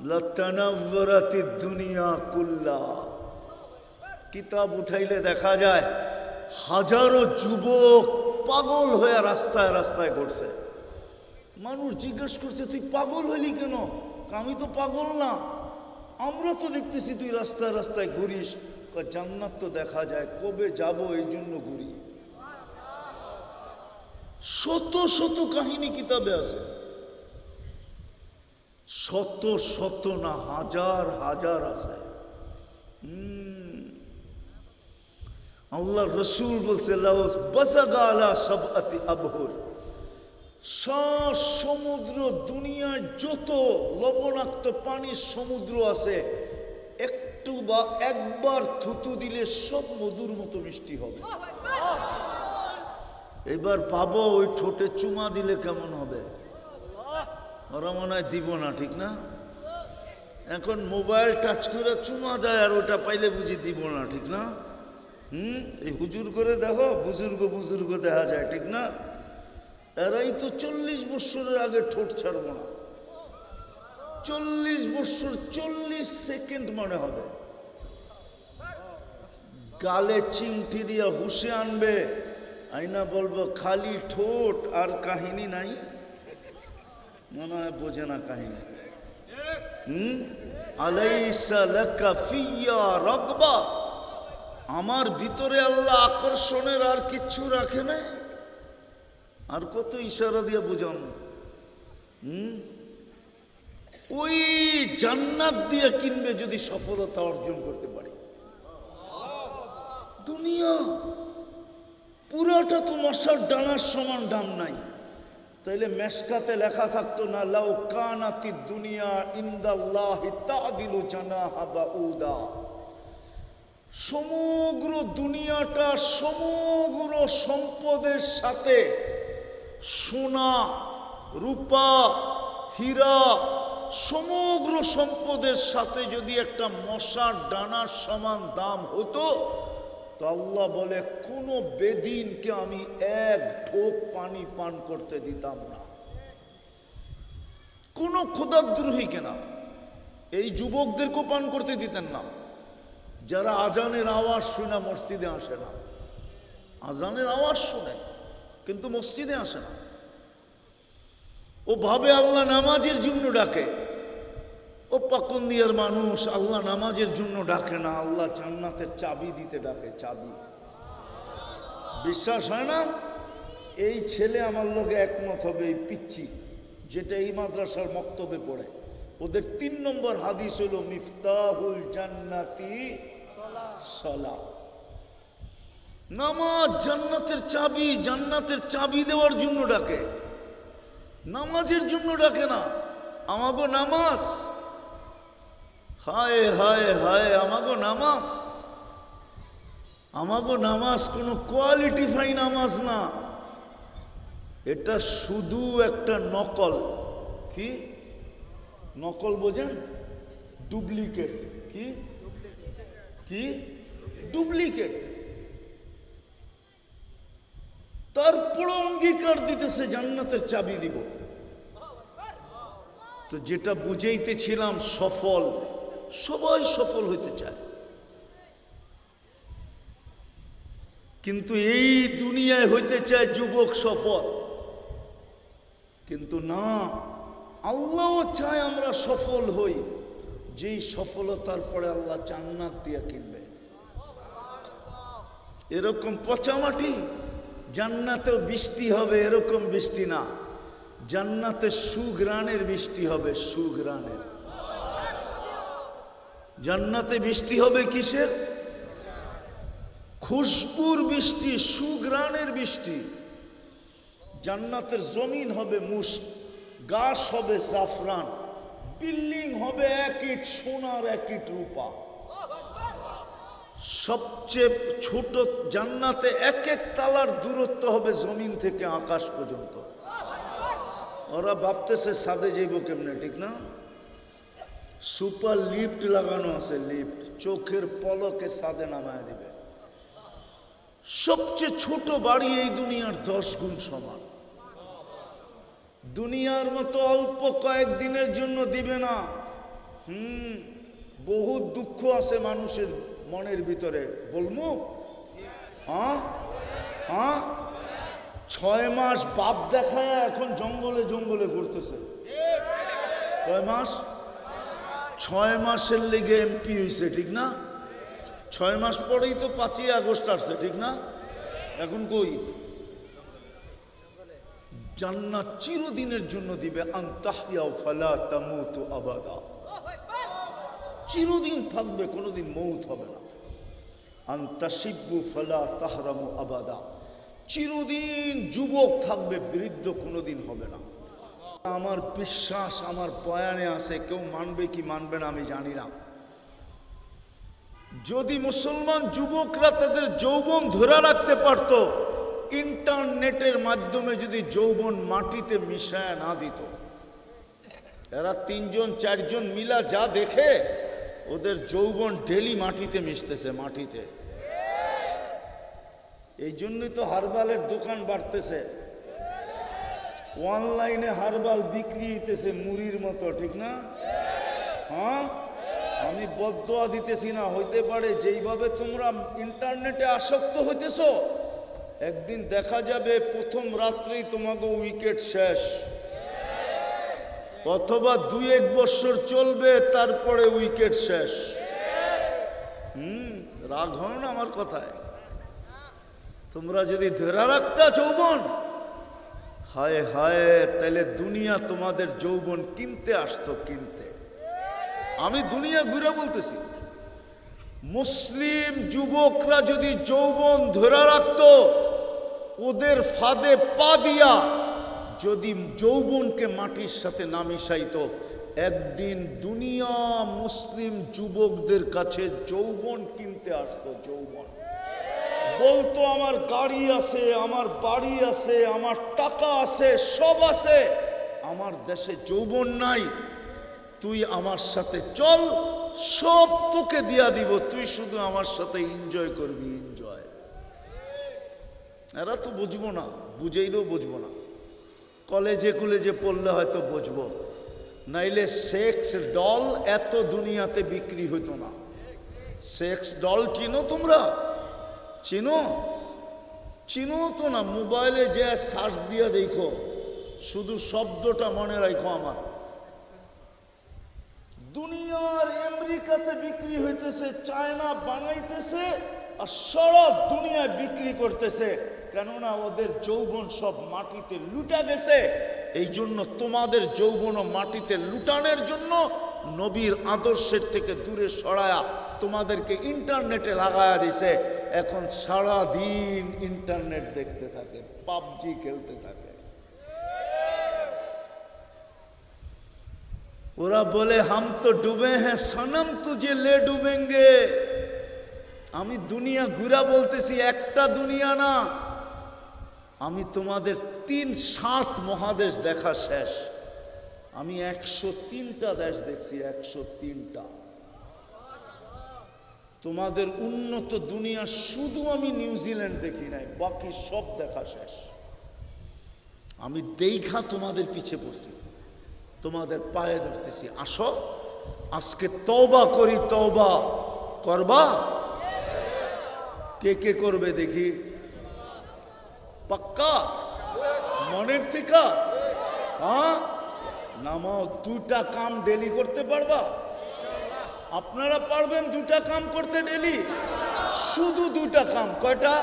লাতানাওয়ারাতিদ দুনিয়া কুল্লা। কিতাব উঠাইলে দেখা যায় হাজারো যুবক পাগল হয়ে রাস্তায় রাস্তায় ঘুরছে। মানুষ জিজ্ঞেস করছে, তুই পাগল হইলি কেন? আমি তো পাগল না, আমরা তো দেখতেছি তুই রাস্তায় রাস্তায় ঘুরিস। জান্নাত তো দেখা যায়, কবে যাব এই জন্য ঘুরি। শত শত কাহিনী কিতাবে আছে, শত শত না হাজার হাজার আছে। আল্লাহ রসুল বলছে সমুদ্র, দুনিয়ায় যত লবণাক্ত পানির সমুদ্র আছে, একটু বা একবার থুতু দিলে সব মধুর মতো মিষ্টি হবে। এবার ভাবো ওই ঠোঁটে চুমা দিলে কেমন হবে? ওরা মনে হয় দিব না, ঠিক না? এখন মোবাইল টাচ করে চুমা দেয়, আর ওটা পাইলে বুঝি দিব না, ঠিক না? এই হুজুর করে দেখো, বুজুর্গ বুজুর্গ দেখা যায়, ঠিক না? এরাই তো 40 বছরের আগে ঠোঁট ছাড়ব না। 40 বছর 40 সেকেন্ড মনে হবে, গালে চিমটি দিয়া হুশে আনবে, আইনা বলবো খালি ঠোঁট আর কাহিনী নাই। মনে হয় বোঝে না কাহিনী। আলাইসা লাকা ফিয়া রাগবা, আমার ভিতরে আল্লাহ আকর্ষণের আর কিচ্ছু রাখে না। আর কত ইশারা দিয়ে বুঝান। ওই জান্নাত দিয়ে কিনবে যদি সফলতা অর্জন করতে পারি। দুনিয়া পুরাটা তো মশার ডানার সমান দাম নাই। তাইলে মেশকাতে লেখা থাকতো না, লাউ কানাতিদ দুনিয়া ইনদাল্লাহি তাদিলু জানাহা বাউদা। সমগ্র দুনিয়াটা সমগ্র সম্পদের সাথে, সোনা রূপা হীরা সমগ্র সম্পদের সাথে যদি একটা মশার ডানার সমান দাম হতো, তো আল্লাহ বলে কোনো বেদিনকে আমি এক ঢোক পানি পান করতে দিতাম না, কোনো ক্ষুধাদ্রোহীকে না। এই যুবকদেরকেও পান করতে দিতেন না, যারা আজানের আওয়াজ শুনে মসজিদে আসে না। আজানের আওয়াজ শুনে কিন্তু মসজিদে আসে না। ও ভাবে আল্লাহ নামাজের জন্য ডাকে। ও পাকুন্দিয়ার মানুষ, আল্লাহ নামাজের জন্য ডাকে না, আল্লাহ জান্নাতের চাবি দিতে ডাকে। চাবি বিশ্বাস হয় না? এই ছেলে আমার লোকে একমত হবে, এই পিচ্ছি যেটা এই মাদ্রাসার মক্তবে পড়ে, ওদের 3 নম্বর হাদিস হলো মিফতাহুল জান্নাতি সালাত। নামাজ জান্নাতের চাবি, জান্নাতের চাবি দেওয়ার জন্য ডাকে, নামাজের জন্য ডাকে না। আমাগো নামাজ, হায় হায় হায়, আমাগো নামাজ, আমাগো নামাজ কোনো কোয়ালিটিফাই নামাজ না। এটা শুধু একটা নকল। কি নকল বোঝেন? ডুপ্লিকেট। কি কি ডুপ্লিকেট। তারপর অঙ্গীকার দিতেছে জান্নাতের চাবি দিব। তো যেটা বুঝাইতেছিলাম, সফল, সবাই সফল হইতে চায়, কিন্তু এই দুনিয়ায় হইতে চায় যুবক সফল। কিন্তু না, আল্লাহ চায় আমরা সফল হই। যেই সফলতার পরে আল্লাহ জান্নাত দিয়ে কিনবে। এরকম পচামাটি জান্নাতেও বৃষ্টি হবে, এরকম বৃষ্টি না। জান্নাতে সুঘ্রাণের বৃষ্টি হবে, সুঘ্রাণের। জান্নাতে বৃষ্টি হবে কিসের? খুশবুর বৃষ্টি, সুঘ্রাণের বৃষ্টি। জান্নাতের জমিন হবে মুস্ক, গাছ হবে জাফরান, বিল্ডিং হবে 1 ইট সোনার 1 ইট রূপা। সবচেয়ে ছোট জান্নাতে 1 তালার দূরত্ব হবে জমিন থেকে আকাশ পর্যন্ত। ওরা ভাবতেছে ছাদে যাইব কেমনে, ঠিক না? সুপার লিফট লাগানো আছে, লিফট চোখের পলকে ছাদে নামায় দিবে। সবচেয়ে ছোট বাড়ি এই দুনিয়ার 10 গুণ সমান। দুনিয়ার মতো অল্প কয়েকদিনের জন্য দিবে না, বহুত দুঃখ আছে মানুষের মনের ভিতরে, বলবো? হ্যাঁ হ্যাঁ, 6 মাস বাপ দেখায় এখন জঙ্গলে জঙ্গলে ঘুরতেছে। কয় মাস? 6 মাসের লেগে এমপি হয়েছে, ঠিক না? 6 মাস পরেই তো 5ই আগস্ট আসছে, ঠিক না? এখন কই? জান্নাত চিরদিনের জন্য দিবে, আনতাহইয়াউ ফালা তামুতু আবাদা, চিরদিন থাকবে, কোনোদিন মৌত হবে না। আনতাশিব্বু ফালা তাহরামু আবাদা, চিরদিন যুবক থাকবে, বৃদ্ধ কোনোদিন হবে না। আমার বিশ্বাস আমার বয়ানে আছে, কেউ মানবে কি মানবে না আমি জানি না। যদি মুসলমান যুবকরা তাদের যৌবন ধরে রাখতে পারত, ইন্টারনেটের মাধ্যমে যদি যৌবন মাটিতে মিশায় না দিত, এরা 3 জন 4 জন মিলা যা দেখে, ওদের যৌবন ডেলি মাটিতে মিশতেছে, মাটিতে। এই জন্যই তো হারবালের দোকান বাড়তেছে, অনলাইনে হারবাল বিক্রি হইতেছে মুড়ির মতো, ঠিক না? হ্যাঁ, আমি বদদোয়া দিতেছি না, হইতে পারে যেইভাবে তোমরা ইন্টারনেটে আসক্ত হইতেছ, একদিন দেখা যাবে প্রথম রাত্রেই তোমাকে উইকেট শেষ, অথবা 2-1 বছর চলবে, তারপরে উইকেট শেষ। রাগ হয় না আমার কথায়? তোমরা যদি ধরে রাখতা যৌবন, হায় হায়, তাহলে দুনিয়া তোমাদের যৌবন কিনতে আসতো, কিনতে। আমি দুনিয়া ঘুরে বলতেছি, মুসলিম যুবকরা যদি যৌবন ধরে রাখত, ওদের ফাঁদে পা দিয়া যদি যৌবনকে মাটির সাথে না মিশাইতো, একদিন দুনিয়া মুসলিম যুবকদের কাছে যৌবন কিনতে আসতো। যৌবন বলতো, আমার গাড়ি আছে, আমার বাড়ি আছে, আমার টাকা আছে, সব আছে, আমার দেশে যৌবন নাই, তুই আমার সাথে চল, সব তোকে দিয়া দিব, তুই শুধু আমার সাথে এনজয় করবি, এনজয়। এরা তো বুঝবো না, বুঝেইলেও বুঝবো না। কলেজে কলেজে পড়লে হয়তো বুঝবো, নাইলে সেক্স ডল এত দুনিয়াতে বিক্রি হইতো না। সেক্স ডল চিনো তোমরা? চিনো? চিনো তো না, মোবাইলে যে সার্চ দিয়া দেখো, শুধু শব্দটা মনে রাখো আমার। দুনিয়ার আমেরিকাতে বিক্রি হইতেছে, চায়না বানাইতেছে, আর সারা দুনিয়ায় বিক্রি করতেছে, কেননা ওদের যৌবন সব মাটিতে লুটা গেছে। এই জন্য তোমাদের যৌবন মাটিতে লুটানোর জন্য নবীর আদর্শের থেকে দূরে সরায়া তোমাদেরকে ইন্টারনেটে লাগায়া দিছে। এখন সারা দিন ইন্টারনেট দেখতে থাকে, পাবজি খেলতে থাকে। ওরা বলে, হাম তো ডুবে হ্যাঁ সনম, তুঝে লে ডুবেঙ্গে। আমি দুনিয়া ঘুরা বলতেছি, একটা দুনিয়া না, আমি তোমাদের 3-7 মহাদেশ দেখা শেষ। আমি 103টা দেশ দেখছি, 103টা। তোমাদের উন্নত দুনিয়া শুধু আমি নিউজিল্যান্ড দেখি নাই, বাকি সব দেখা শেষ। আমি দেখা তোমাদের পিছে বসি, তোমাদের পায়ে ধরতেছি, আসো আজকে তওবা করি। তওবা করবা? কে কে করবে দেখি? পাক্কা মনের থেকে? হ্যাঁ, নামাও। 2টা কাম ডেলি করতে পারবা? আপনারা পারবেন 2টা কাম করতে ডেলি? শুধু 2টা কাম। কয়টা?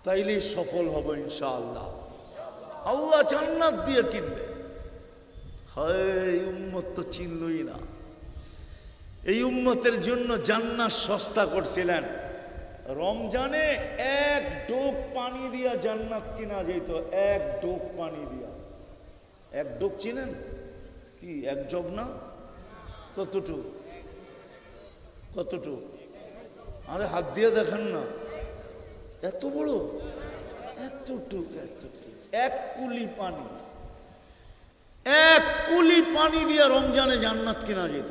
তাইলেই সফল হবো ইনশাআল্লাহ। আল্লাহ জান্নাত দিয়ে কিনবে। হায়, এই উম্মত তো চিনলই না। এই উম্মতের জন্য জান্নাত সস্তা করছিলেন। রমজানে 1 ডোক পানি দিয়া জান্নাত কিনা যেত, 1 ডোক পানি দিয়া। 1 ডোক চিনেন কি? 1 জগ না? কতটুক? কতটুক? আরে হাত দিয়ে দেখেন না, এত বড়, এতটুক, এতটুক। 1 কুলি পানি, 1 কুলি পানি দিয়া রমজানে জান্নাত কিনা যেত।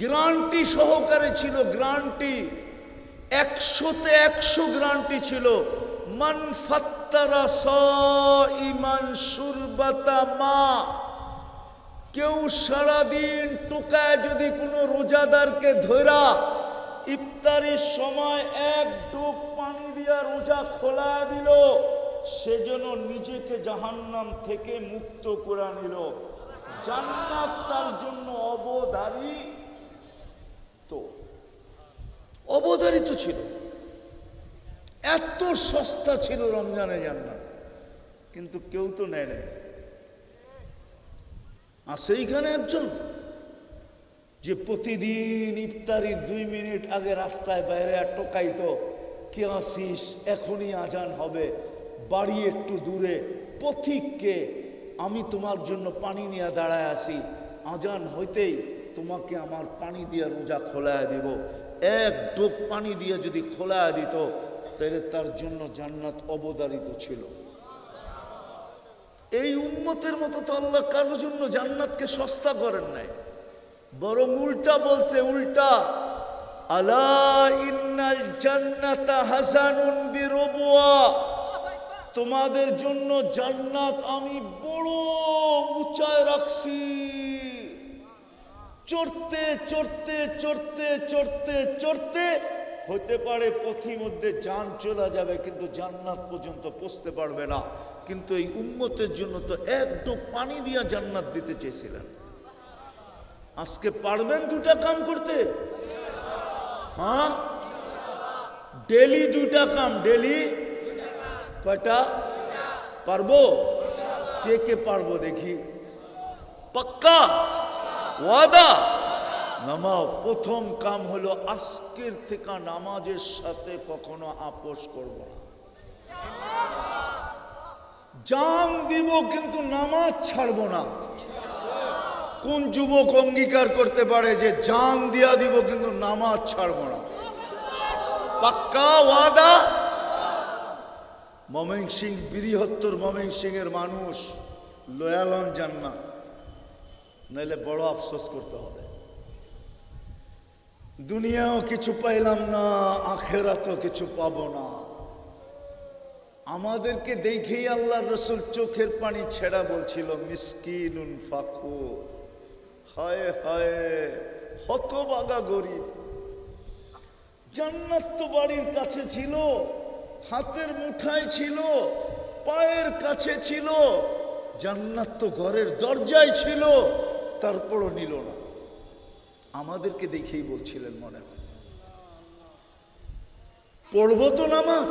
গ্যারান্টি সহকারে ছিল, গ্যারান্টি 100তে 100 গ্যারান্টি ছিল। মান ফাত্তারা সাইমান শুরবাতা মা, কেউ সারাদিন টোকায় যদি কোনো রোজাদারকে ধরা ইফতারির সময় এক ডুব পানি দিয়া রোজা খোলা দিল, সেজন্য নিজেকে জাহান্নাম থেকে মুক্ত করে নিল। জান্নাত তার জন্য অবধারিত ছিল। এত সস্তা ছিল রমজানে জান্নাত, কিন্তু কেউ তো নেয় নাই। আর সেইখানে একজন যে প্রতিদিন ইফতারির 2 মিনিট আগে রাস্তায় বাইরে টোকাইতো, কে আসিস, এখনই আজান হবে, বাড়ি একটু দূরে, পথিককে আমি তোমার জন্য পানি নিয়ে দাঁড়ায় আসি, আজান হইতেই তোমাকে আমার পানি দিয়ে রোজা খোলায় দিব। এক ডোক পানি দিয়ে যদি খোলায় দিত, তাহলে তার জন্য জান্নাত অবধারিত ছিল। এই উম্মতের মতো তো আল্লাহ কারোর জন্য জান্নাতকে সস্তা করেন নাই, বরং উল্টা বলছে, উল্টা, আলা ইন্নাল জান্নাতা হাসানুন বিরবুয়া, তোমাদের জন্য জান্নাত আমি বড় উঁচায় রাখছি। চড়তে চড়তে চড়তে চড়তে চড়তে হতে পারে পথির মধ্যে জান চলে যাবে, কিন্তু জান্নাত পর্যন্ত পৌঁছতে পারবে না। কিন্তু এই উম্মতের জন্য তো এক ডোক পানি দিয়া জান্নাত দিতে চেয়েছিলেন। আজকে পারবেন 2টা কাম করতে? হ্যাঁ, ডেলি 2টা কাম। ডেলি কয়টা পারবো? কে কে পারবো দেখি? পাক্কা ওয়াদা? নামাও। প্রথম কাম হলো আজকের থেকে নামাজের সাথে কখনো আপোষ করব না। জান দিব কিন্তু নামাজ ছাড়বো না। কোন যুবক অঙ্গীকার করতে পারে যে জান দিয়া দিব কিন্তু নামাজ ছাড়বো না? পাক্কা ওয়াদা? ময়মনসিংহ, বৃহত্তর ময়মনসিংহের মানুষ লয়ালন জান্নাত, নাইলে বড় আফসোস করতে হবে। দুনিয়াও কিছু পাইলাম না, আখেরাতও কিছু পাবো না। আমাদেরকে দেখেই আল্লাহর রাসূল চোখের পানি ছেড়া বলছিল, মিসকিনুন ফাকুর, হায় হায় হতভাগা গরিব। জান্নাত তো বাড়ির কাছে ছিল, হাতের মুঠায় ছিল, পায়ের কাছে ছিল, জান্নাত তো ঘরের দরজায় ছিল, তারপরও নিল না। আমাদেরকে দেখেই বলছিলেন, মনে হয় পড়বো তো নামাজ।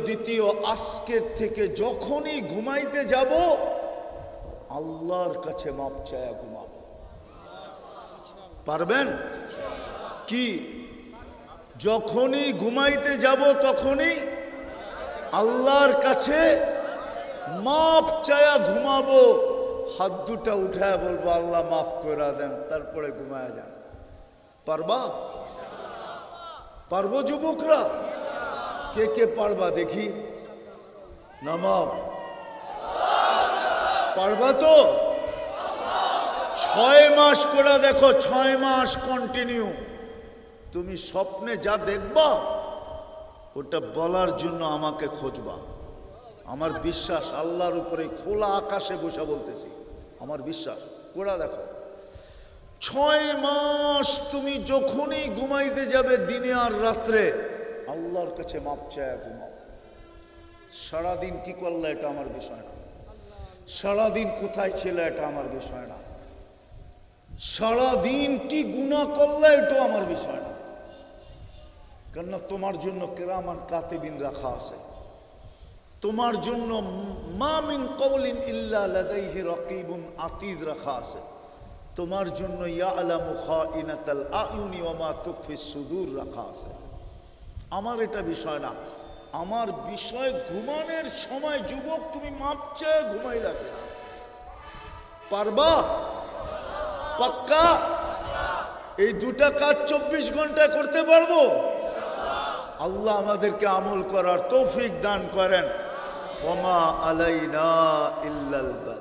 দ্বিতীয় আজকের থেকে যখনই ঘুমাইতে যাব আল্লাহর কাছে মাপ চায়া ঘুমাবো। পারবেন কি? যখনই ঘুমাইতে যাব তখনই আল্লাহর কাছে মাপ চায়া ঘুমাবো। হাত দুটা উঠায় বলবো, আল্লাহ মাফ করে দেন, তারপরে ঘুমায় যান। পারবা? পারবো যুবকরা? কে কে পারবা দেখি? নামাও। পারবা তো? 6 মাস করে দেখো, 6 মাস কন্টিনিউ। তুমি স্বপ্নে যা দেখবা ওটা বলার জন্য আমাকে খুঁজবা। আমার বিশ্বাস আল্লাহর উপরে, খোলা আকাশে বসে বলতেছি, আমার বিশ্বাস করে দেখো। 6 মাস তুমি যখনই ঘুমাইতে যাবে, দিনে আর রাত্রে আল্লাহর কাছে মাপ চায় ঘুমাও। সারাদিন কি করলে এটা আমার বিষয় না, সারাদিন কোথায় ছিল এটা আমার বিষয় না, সারাদিন কি গুনাহ করলে এটা আমার বিষয় না। কেননা তোমার জন্য কিরামান কাতিবিন রাখা আছে, তোমার জন্য মা মিন কওলিন ইল্লা লাদাইহি রাকিবুন আতীদ রাখা আছে, তোমার জন্য ইয়ালামু খাইনাতাল আয়ুনি ওয়া মা তুখফিস সুদূর রাখা আছে। আমার এটা বিষয় না, আমার বিষয় ঘুমানোর সময়। যুবক, তুমি মাপ চেয়ে ঘুমাই লাগে, পারবা? পাক্কা? এই 2টা কাজ 24 ঘন্টায় করতে পারবো? আল্লাহ আমাদেরকে আমল করার তৌফিক দান করেন। ওয়া মা আলাইনা ইল্লাল বালাগ।